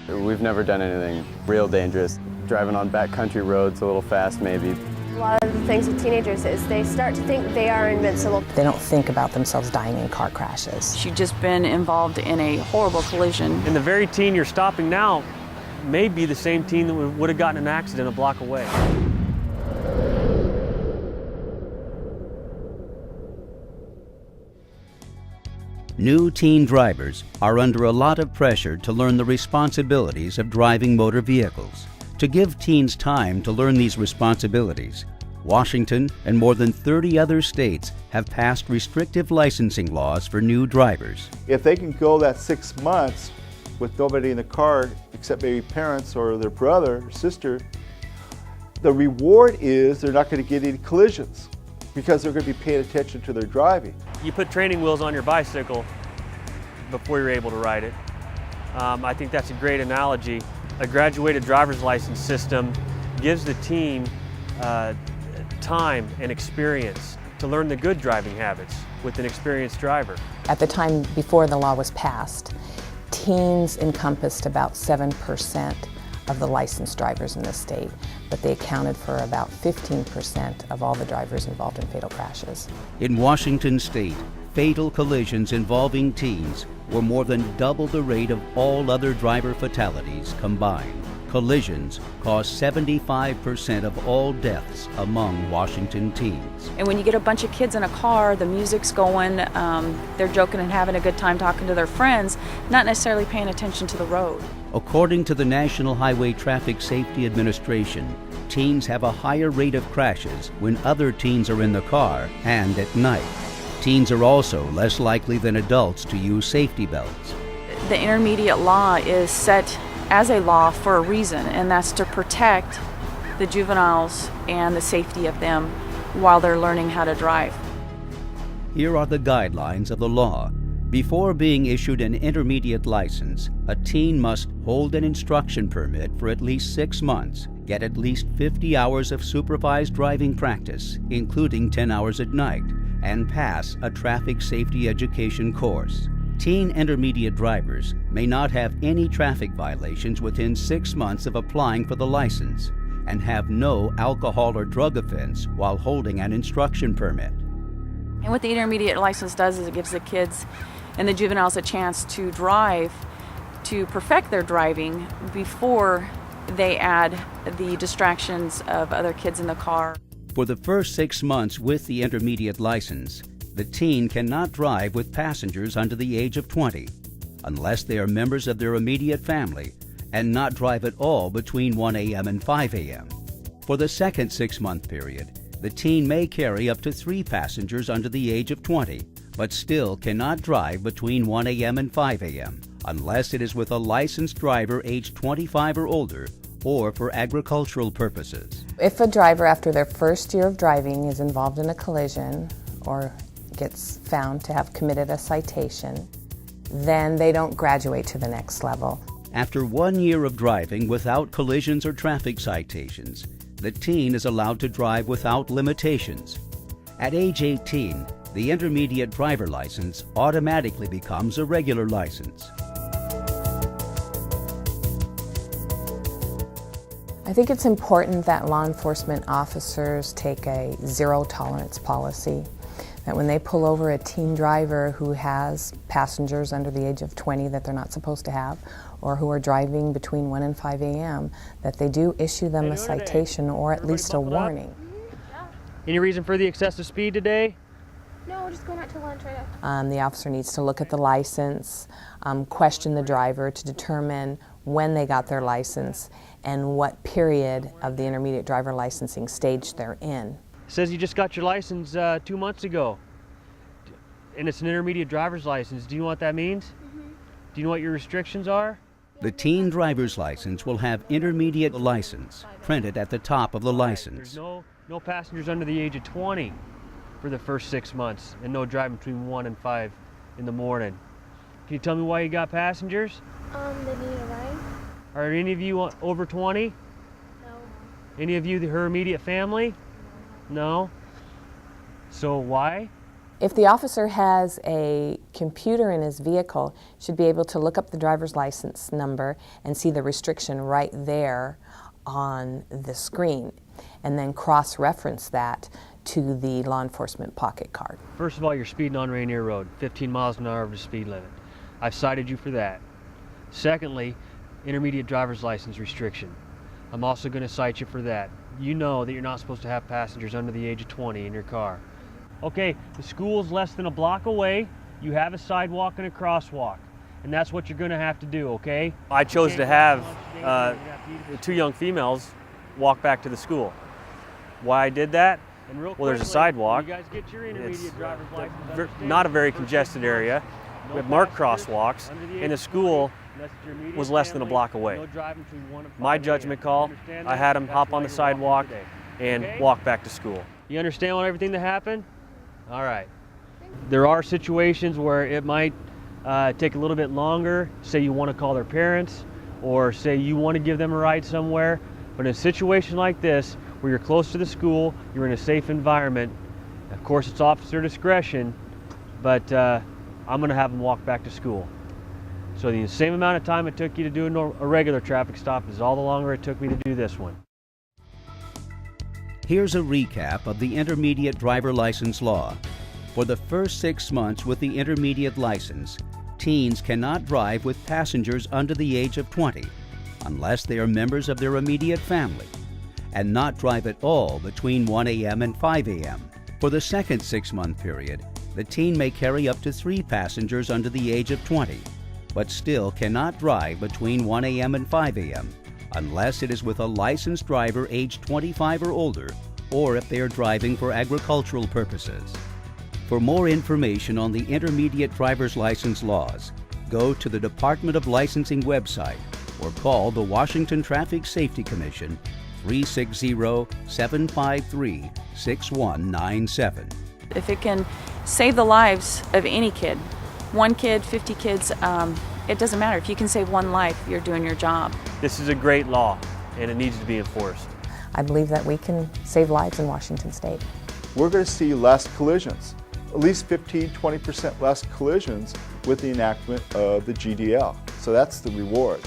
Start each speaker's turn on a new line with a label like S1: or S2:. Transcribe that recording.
S1: We've never done anything real dangerous. Driving on backcountry roads a little fast maybe.
S2: A lot of the things with teenagers is they start to think they are invincible.
S3: They don't think about themselves dying in car crashes.
S4: She'd just been involved in a horrible collision.
S5: And the very teen you're stopping now may be the same teen that would have gotten in an accident a block away.
S6: New teen drivers are under a lot of pressure to learn the responsibilities of driving motor vehicles. To give teens time to learn these responsibilities, Washington and more than 30 other states have passed restrictive licensing laws for new drivers.
S7: If they can go that 6 months with nobody in the car except maybe parents or their brother or sister, the reward is they're not going to get any collisions because they're going to be paying attention to their driving.
S5: You put training wheels on your bicycle before you're able to ride it. I think that's a great analogy. A graduated driver's license system gives the teen time and experience to learn the good driving habits with an experienced driver.
S3: At the time before the law was passed, teens encompassed about 7% of the licensed drivers in the state, but they accounted for about 15% of all the drivers involved in fatal crashes.
S6: In Washington state, fatal collisions involving teens were more than double the rate of all other driver fatalities combined. Collisions cause 75% of all deaths among Washington teens.
S4: And when you get a bunch of kids in a car, the music's going, they're joking and having a good time talking to their friends, not necessarily paying attention to the road.
S6: According to the National Highway Traffic Safety Administration, teens have a higher rate of crashes when other teens are in the car and at night. Teens are also less likely than adults to use safety belts.
S4: The intermediate law is set as a law for a reason, and that's to protect the juveniles and the safety of them while they're learning how to drive.
S6: Here are the guidelines of the law. Before being issued an intermediate license, a teen must hold an instruction permit for at least 6 months, get at least 50 hours of supervised driving practice, including 10 hours at night, and pass a traffic safety education course. Teen intermediate drivers may not have any traffic violations within 6 months of applying for the license and have no alcohol or drug offense while holding an instruction permit.
S4: And what the intermediate license does is it gives the kids and the juveniles a chance to drive, to perfect their driving before they add the distractions of other kids in the car.
S6: For the first 6 months with the intermediate license, the teen cannot drive with passengers under the age of 20, unless they are members of their immediate family, and not drive at all between 1 a.m. and 5 a.m. For the second 6-month period, the teen may carry up to 3 passengers under the age of 20, but still cannot drive between 1 a.m. and 5 a.m., unless it is with a licensed driver aged 25 or older, or for agricultural purposes.
S3: If a driver after their first year of driving is involved in a collision or gets found to have committed a citation, then they don't graduate to the next level.
S6: After 1 year of driving without collisions or traffic citations, the teen is allowed to drive without limitations. At age 18, the intermediate driver license automatically becomes a regular license.
S3: I think it's important that law enforcement officers take a zero tolerance policy, that when they pull over a teen driver who has passengers under the age of 20 that they're not supposed to have, or who are driving between 1 and 5 a.m., that they do issue them a citation or at least a warning.
S5: Any reason for the excessive speed today?
S2: No, we're just going out to lunch right after.
S3: The officer needs to look at the license, question the driver to determine when they got their license and what period of the intermediate driver licensing stage they're in.
S5: It says you just got your license 2 months ago, and it's an intermediate driver's license. Do you know what that means? Do you know what your restrictions are?
S6: The teen driver's license will have intermediate license printed at the top of the license.
S5: There's no passengers under the age of 20 for the first 6 months, and no driving between 1 and 5 in the morning. Can you tell me why you got passengers?
S2: They need a ride.
S5: Are any of you over 20?
S2: No.
S5: Any of you her immediate family? No. So why?
S3: If the officer has a computer in his vehicle, should be able to look up the driver's license number and see the restriction right there on the screen, and then cross-reference that to the law enforcement pocket card.
S5: First of all, you're speeding on Rainier Road, 15 miles an hour over the speed limit. I've cited you for that. Secondly, intermediate driver's license restriction. I'm also going to cite you for that. You know that you're not supposed to have passengers under the age of 20 in your car. Okay, the school's less than a block away. You have a sidewalk and a crosswalk, and that's what you're going to have to do, okay? I chose to have two young females walk back to the school. Why I did that? Well, there's a sidewalk.
S4: You guys get your intermediate driver's license.
S5: Not a very congested area. We have marked crosswalks, and the school was less than a block away. My judgment call, I had them hop on the sidewalk and walk back to school. You understand everything that happened? All right. There are situations where it might take a little bit longer. Say you want to call their parents, or say you want to give them a ride somewhere. But in a situation like this, where you're close to the school, you're in a safe environment, of course it's officer discretion, but I'm going to have them walk back to school. So the same amount of time it took you to do a regular traffic stop is all the longer it took me to do this one.
S6: Here's a recap of the intermediate driver license law. For the first 6 months with the intermediate license, teens cannot drive with passengers under the age of 20 unless they are members of their immediate family, and not drive at all between 1 a.m. and 5 a.m. For the second 6-month period, the teen may carry up to 3 passengers under the age of 20, but still cannot drive between 1 a.m. and 5 a.m. unless it is with a licensed driver aged 25 or older, or if they are driving for agricultural purposes. For more information on the intermediate driver's license laws, go to the Department of Licensing website or call the Washington Traffic Safety Commission 360-753-6197.
S4: If it can save the lives of any kid, 1 kid, 50 kids, it doesn't matter. If you can save 1 life, you're doing your job.
S5: This is a great law, and it needs to be enforced.
S3: I believe that we can save lives in Washington State.
S7: We're going to see less collisions, at least 15-20% less collisions with the enactment of the GDL. So that's the reward.